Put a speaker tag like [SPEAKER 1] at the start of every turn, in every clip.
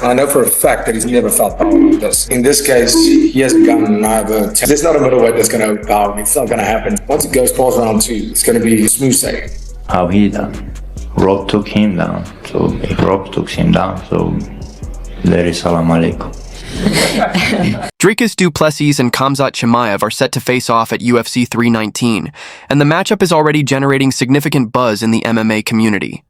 [SPEAKER 1] I know for a fact that he's never felt power like this. In this case, he hasn't gotten either. There's not a middleweight that's going to overpower him. It's not going to happen. Once it goes past round 2, it's going to be smooth sailing.
[SPEAKER 2] How he done? Rob took him down. So if Rob took him down, so there is salam alaikum.
[SPEAKER 3] Dricus Du Plessis and Khamzat Chimaev are set to face off at UFC 319, and the matchup is already generating significant buzz in the MMA community.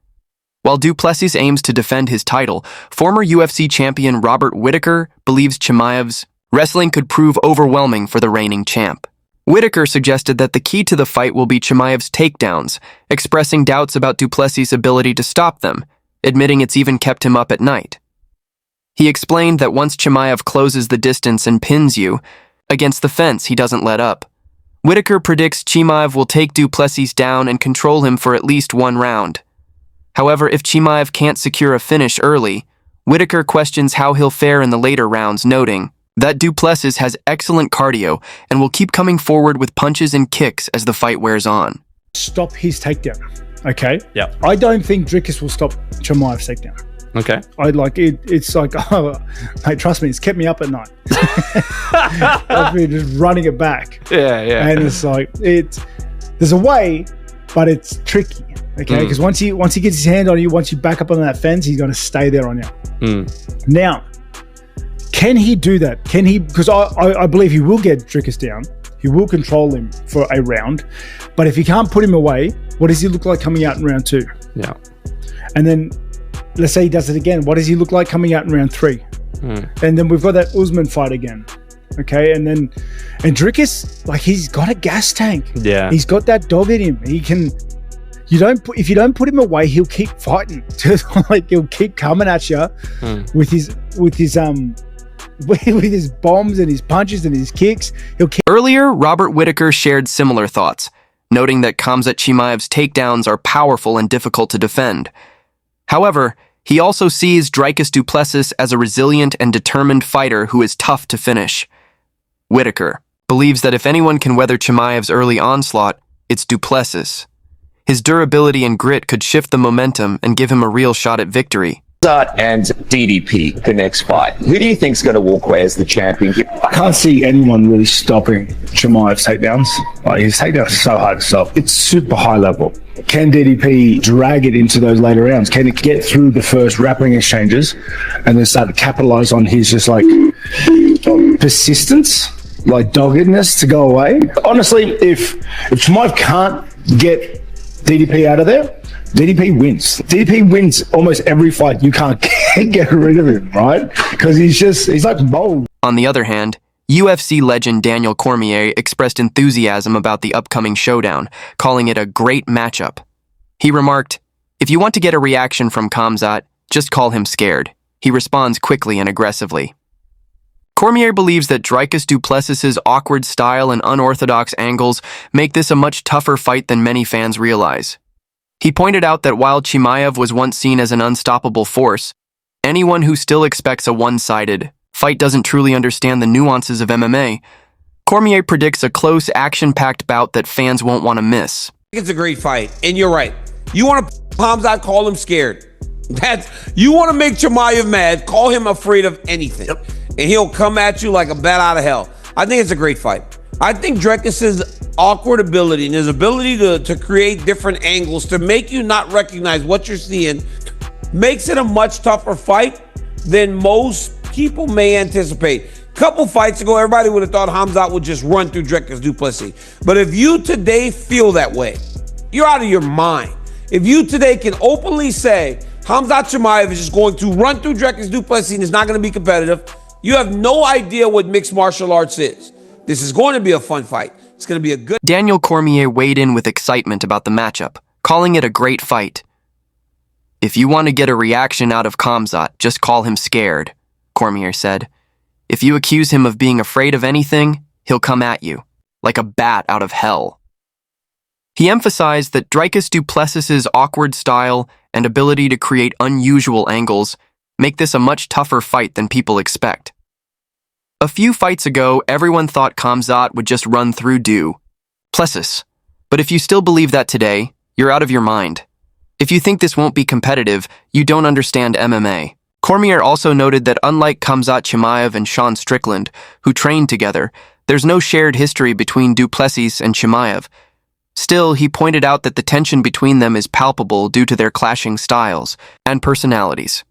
[SPEAKER 3] While Du Plessis aims to defend his title, former UFC champion Robert Whittaker believes Chimaev's wrestling could prove overwhelming for the reigning champ. Whittaker suggested that the key to the fight will be Chimaev's takedowns, expressing doubts about Du Plessis' ability to stop them, admitting it's even kept him up at night. He explained that once Chimaev closes the distance and pins you, against the fence he doesn't let up. Whittaker predicts Chimaev will take Du Plessis down and control him for at least one round. However, if Chimaev can't secure a finish early, Whittaker questions how he'll fare in the later rounds, noting that Du Plessis has excellent cardio and will keep coming forward with punches and kicks as the fight wears on.
[SPEAKER 4] Stop his takedown, okay?
[SPEAKER 5] Yeah.
[SPEAKER 4] I don't think Dricus will stop Chimaev's takedown.
[SPEAKER 5] Okay.
[SPEAKER 4] I like it. It's like, oh, mate, trust me, it's kept me up at night. I've been just running it back.
[SPEAKER 5] Yeah, yeah.
[SPEAKER 4] And it's like, there's a way, but it's tricky. Okay, because once he gets his hand on you, once you back up on that fence, he's going to stay there on you. Now, can he do that? Can he? Because I believe he will get Dricus down. He will control him for a round. But if he can't put him away, what does he look like coming out in round 2?
[SPEAKER 5] Yeah.
[SPEAKER 4] And then, let's say he does it again. What does he look like coming out in round 3? And then we've got that Usman fight again. Okay, and Dricus, like, he's got a gas tank.
[SPEAKER 5] Yeah.
[SPEAKER 4] He's got that dog in him. He can. If you don't put him away, he'll keep fighting. Like, he'll keep coming at you with his bombs and his punches and his kicks.
[SPEAKER 3] Earlier, Robert Whittaker shared similar thoughts, noting that Khamzat Chimaev's takedowns are powerful and difficult to defend. However, he also sees Dricus Du Plessis as a resilient and determined fighter who is tough to finish. Whittaker believes that if anyone can weather Chimaev's early onslaught, it's Du Plessis. His durability and grit could shift the momentum and give him a real shot at victory.
[SPEAKER 6] And DDP, the next fight. Who do you think's going to walk away as the champion?
[SPEAKER 7] I can't see anyone really stopping Chimaev's takedowns. Like, his takedowns are so hard to stop. It's super high level. Can DDP drag it into those later rounds? Can it get through the first grappling exchanges and then start to capitalize on his just like persistence, like doggedness to go away? Honestly, if Chimaev can't get DDP out of there, DDP wins. DDP wins almost every fight. You can't get rid of him, right? Because he's like bold.
[SPEAKER 3] On the other hand, UFC legend Daniel Cormier expressed enthusiasm about the upcoming showdown, calling it a great matchup. He remarked, "If you want to get a reaction from Khamzat, just call him scared. He responds quickly and aggressively." Cormier believes that Dricus Du Plessis' awkward style and unorthodox angles make this a much tougher fight than many fans realize. He pointed out that while Chimaev was once seen as an unstoppable force, anyone who still expects a one-sided fight doesn't truly understand the nuances of MMA. Cormier predicts a close, action-packed bout that fans won't want to miss.
[SPEAKER 8] It's a great fight, and you're right. You want to Khamzat, call him scared. You want to make Chimaev mad, call him afraid of anything. Yep. And he'll come at you like a bat out of hell. I think it's a great fight. I think Dricus' awkward ability and his ability to create different angles to make you not recognize what you're seeing makes it a much tougher fight than most people may anticipate. A couple fights ago, everybody would have thought Khamzat would just run through Dricus Du Plessis. But if you today feel that way, you're out of your mind. If you today can openly say Khamzat Chimaev is just going to run through Dricus Du Plessis and is not going to be competitive, you have no idea what mixed martial arts is. This is going to be a fun fight. It's going to be a good...
[SPEAKER 3] Daniel Cormier weighed in with excitement about the matchup, calling it a great fight. "If you want to get a reaction out of Khamzat, just call him scared," Cormier said. "If you accuse him of being afraid of anything, he'll come at you, like a bat out of hell." He emphasized that Dricus Du Plessis' awkward style and ability to create unusual angles make this a much tougher fight than people expect. A few fights ago, everyone thought Khamzat would just run through Du Plessis. But if you still believe that today, you're out of your mind. If you think this won't be competitive, you don't understand MMA. Cormier also noted that unlike Khamzat Chimaev and Sean Strickland, who trained together, there's no shared history between Du Plessis and Chimaev. Still, he pointed out that the tension between them is palpable due to their clashing styles and personalities.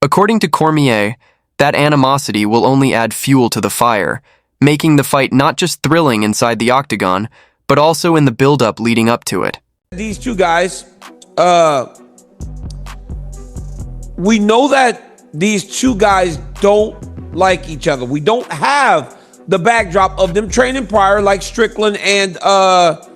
[SPEAKER 3] According to Cormier, that animosity will only add fuel to the fire, making the fight not just thrilling inside the octagon, but also in the build-up leading up to it.
[SPEAKER 8] These two guys, we know that these two guys don't like each other. We don't have the backdrop of them training prior like Strickland and Khamzat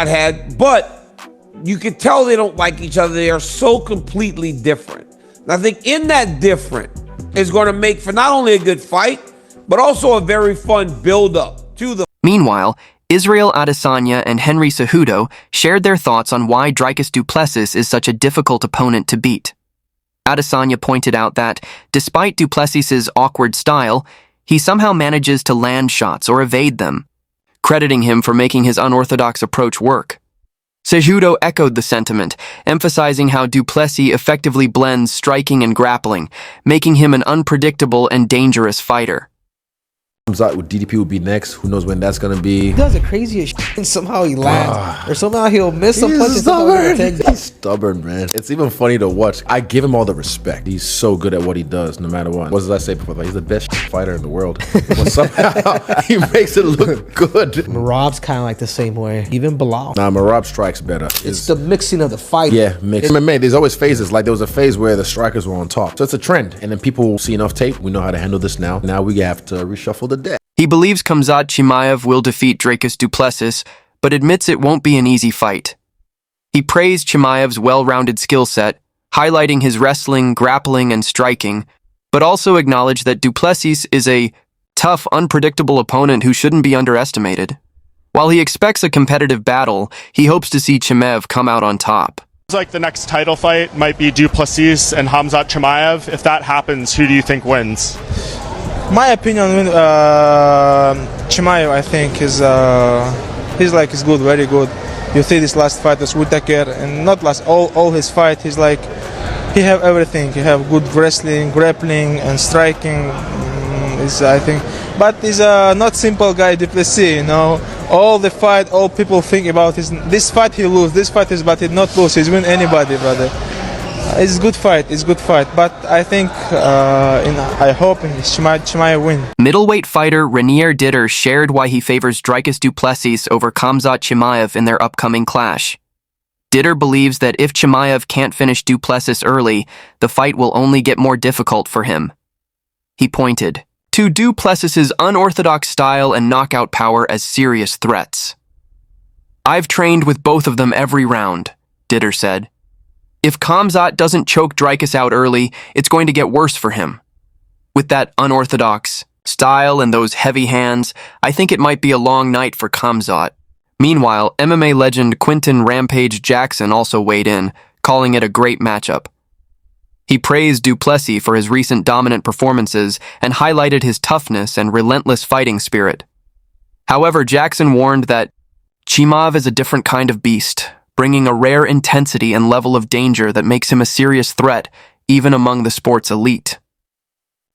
[SPEAKER 8] had, but you can tell they don't like each other. They are so completely different. And I think in that different is going to make for not only a good fight, but also a very fun build-up to the...
[SPEAKER 3] Meanwhile, Israel Adesanya and Henry Cejudo shared their thoughts on why Dricus Du Plessis is such a difficult opponent to beat. Adesanya pointed out that, despite Du Plessis' awkward style, he somehow manages to land shots or evade them, crediting him for making his unorthodox approach work. Cejudo echoed the sentiment, emphasizing how Du Plessis effectively blends striking and grappling, making him an unpredictable and dangerous fighter.
[SPEAKER 5] Khamzat with DDP will be next. Who knows when that's gonna be?
[SPEAKER 9] He does the craziest shit and somehow he lands. Or somehow he'll miss some punches.
[SPEAKER 5] He's stubborn, man. It's even funny to watch. I give him all the respect. He's so good at what he does, no matter what. What did I say before? Like, he's the best fighter in the world. But somehow he makes it look good.
[SPEAKER 9] Merab's kind of like the same way. Even Bilal.
[SPEAKER 5] Nah, Merab strikes better.
[SPEAKER 9] It's the mixing of the fight.
[SPEAKER 5] Yeah, mix. MMA, there's always phases. Like, there was a phase where the strikers were on top. So it's a trend. And then people see enough tape. We know how to handle this now. Now we have to reshuffle the deck.
[SPEAKER 3] He believes Khamzat Chimaev will defeat Dricus Du Plessis, but admits it won't be an easy fight. He praised Chimaev's well-rounded skill set, highlighting his wrestling, grappling, and striking, but also acknowledged that Du Plessis is a tough, unpredictable opponent who shouldn't be underestimated. While he expects a competitive battle, he hopes to see Chimaev come out on top.
[SPEAKER 10] It's like the next title fight might be Du Plessis and Khamzat Chimaev. If that happens, who do you think wins?
[SPEAKER 11] My opinion, Chimaev, I think, is good, very good. You see this last fight was Whittaker, and not last, all his fight, he have everything. He have good wrestling, grappling, and striking. I think, but he's a not simple guy, Du Plessis. You know, all the fight, all people think about this fight he lose, this fight is, but he not lose. He's win anybody, brother. It's a good fight. It's a good fight. But I think, I hope Chimaev win.
[SPEAKER 3] Middleweight fighter Renier Ditter shared why he favors Dricus Du Plessis over Khamzat Chimaev in their upcoming clash. Ditter believes that if Chimaev can't finish Du Plessis early, the fight will only get more difficult for him. He pointed to Du Plessis' unorthodox style and knockout power as serious threats. "I've trained with both of them every round," Ditter said. "If Khamzat doesn't choke Dricus out early, it's going to get worse for him. With that unorthodox style and those heavy hands, I think it might be a long night for Khamzat." Meanwhile, MMA legend Quinton Rampage Jackson also weighed in, calling it a great matchup. He praised Du Plessis for his recent dominant performances and highlighted his toughness and relentless fighting spirit. However, Jackson warned that Chimaev is a different kind of beast, bringing a rare intensity and level of danger that makes him a serious threat, even among the sport's elite.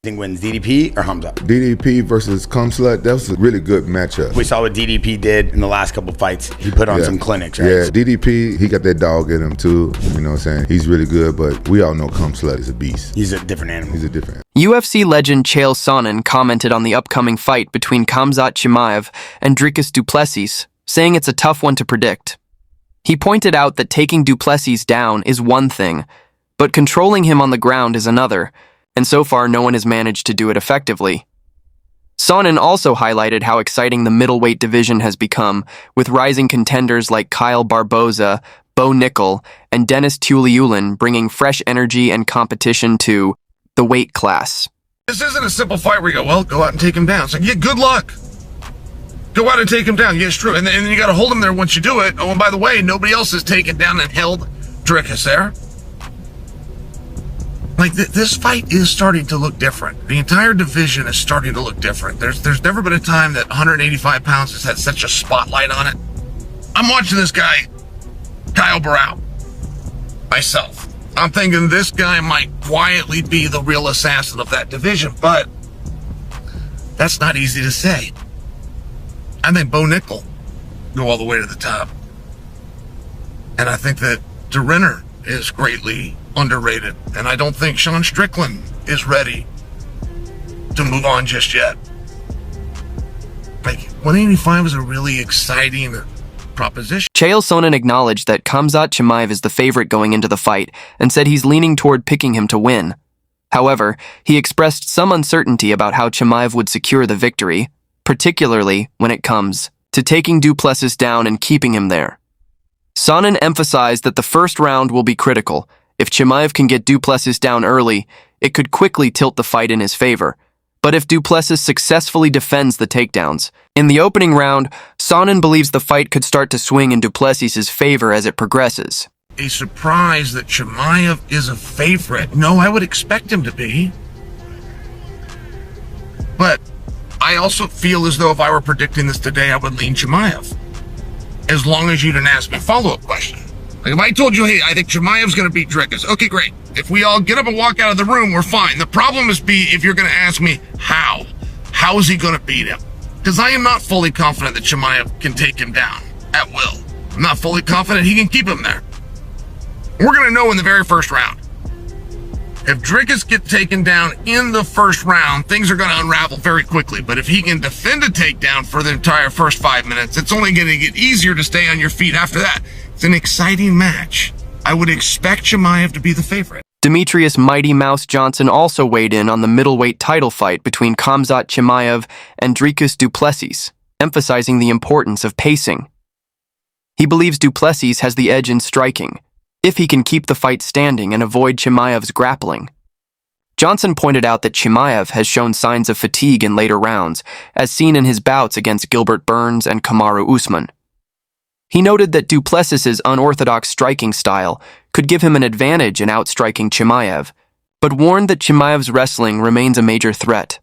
[SPEAKER 12] Think wins DDP or Khamzat?
[SPEAKER 13] DDP versus Khamzat, that was a really good matchup.
[SPEAKER 12] We saw what DDP did in the last couple fights. He put on some clinics, right?
[SPEAKER 13] Yeah, DDP, he got that dog in him too. You know what I'm saying? He's really good, but we all know Khamzat is a beast.
[SPEAKER 12] He's a different animal.
[SPEAKER 13] He's a different animal.
[SPEAKER 3] UFC legend Chael Sonnen commented on the upcoming fight between Khamzat Chimaev and Dricus Du Plessis, saying it's a tough one to predict. He pointed out that taking Du Plessis down is one thing, but controlling him on the ground is another, and so far no one has managed to do it effectively. Sonnen also highlighted how exciting the middleweight division has become, with rising contenders like Kyle Barboza, Bo Nickel, and Dennis Tuliulin bringing fresh energy and competition to the weight class.
[SPEAKER 14] This isn't a simple fight where you go, well, go out and take him down. It's like, yeah, good luck. Go out and take him down. Yeah, it's true. And then you got to hold him there once you do it. Oh, and by the way, nobody else has taken down and held Dricus there. Like, this fight is starting to look different. The entire division is starting to look different. There's never been a time that 185 pounds has had such a spotlight on it. I'm watching this guy, Kyle Barrow, myself. I'm thinking this guy might quietly be the real assassin of that division, but that's not easy to say. I think Bo Nickel go all the way to the top. And I think that DeRinner is greatly underrated. And I don't think Sean Strickland is ready to move on just yet. Like, 185 is a really exciting proposition.
[SPEAKER 3] Chael Sonnen acknowledged that Khamzat Chimaev is the favorite going into the fight and said he's leaning toward picking him to win. However, he expressed some uncertainty about how Chimaev would secure the victory, particularly when it comes to taking Du Plessis down and keeping him there. Sonnen emphasized that the first round will be critical. If Chimaev can get Du Plessis down early, it could quickly tilt the fight in his favor. But if Du Plessis successfully defends the takedowns, in the opening round, Sonnen believes the fight could start to swing in Du Plessis' favor as it progresses.
[SPEAKER 14] A surprise that Chimaev is a favorite. No, I would expect him to be. But I also feel as though if I were predicting this today, I would lean Chimaev. As long as you didn't ask me a follow-up question. Like if I told you, hey, I think Chimaev's going to beat Dricus. Okay, great. If we all get up and walk out of the room, we're fine. The problem is if you're going to ask me how. How is he going to beat him? Because I am not fully confident that Chimaev can take him down at will. I'm not fully confident he can keep him there. We're going to know in the very first round. If Dricus gets taken down in the first round, things are going to unravel very quickly. But if he can defend a takedown for the entire first 5 minutes, it's only going to get easier to stay on your feet after that. It's an exciting match. I would expect Chimaev to be the favorite.
[SPEAKER 3] Demetrius Mighty Mouse Johnson also weighed in on the middleweight title fight between Khamzat Chimaev and Dricus Du Plessis, emphasizing the importance of pacing. He believes Du Plessis has the edge in striking, if he can keep the fight standing and avoid Chimaev's grappling. Johnson pointed out that Chimaev has shown signs of fatigue in later rounds, as seen in his bouts against Gilbert Burns and Kamaru Usman. He noted that Du Plessis' unorthodox striking style could give him an advantage in outstriking Chimaev, but warned that Chimaev's wrestling remains a major threat.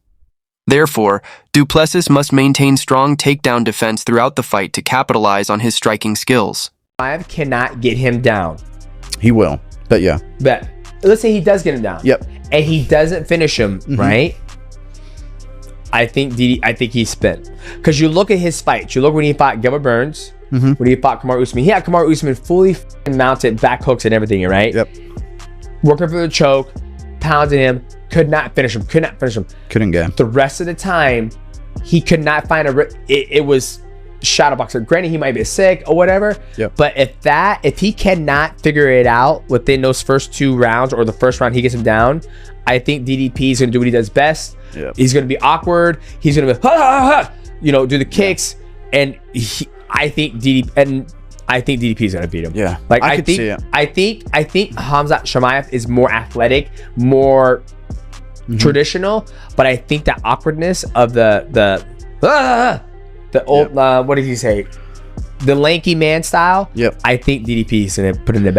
[SPEAKER 3] Therefore, Du Plessis must maintain strong takedown defense throughout the fight to capitalize on his striking skills.
[SPEAKER 15] Chimaev cannot get him down.
[SPEAKER 16] He will, but yeah.
[SPEAKER 15] But let's say he does get him down.
[SPEAKER 16] Yep.
[SPEAKER 15] And he doesn't finish him, right? I think he's spent. Because you look at his fights. You look when he fought Gilbert Burns, when he fought Kamaru Usman. He had Kamaru Usman fully mounted, back hooks and everything, right?
[SPEAKER 16] Yep.
[SPEAKER 15] Working for the choke, pounding him, could not finish him.
[SPEAKER 16] Couldn't get.
[SPEAKER 15] The rest of the time, he could not find it was shadow boxer. Granted, he might be sick or whatever.
[SPEAKER 16] Yep.
[SPEAKER 15] But if he cannot figure it out within those first 2 rounds or the first round he gets him down, I think DDP is gonna do what he does best.
[SPEAKER 16] Yep.
[SPEAKER 15] He's gonna be awkward. He's gonna be do the kicks, and I think DDP is gonna beat him.
[SPEAKER 16] Yeah.
[SPEAKER 15] Like
[SPEAKER 16] I could see it.
[SPEAKER 15] I think Khamzat Chimaev is more athletic, more traditional, but I think that awkwardness of the old what did he say? The lanky man style.
[SPEAKER 16] Yep.
[SPEAKER 15] I think DDP is gonna put in the back.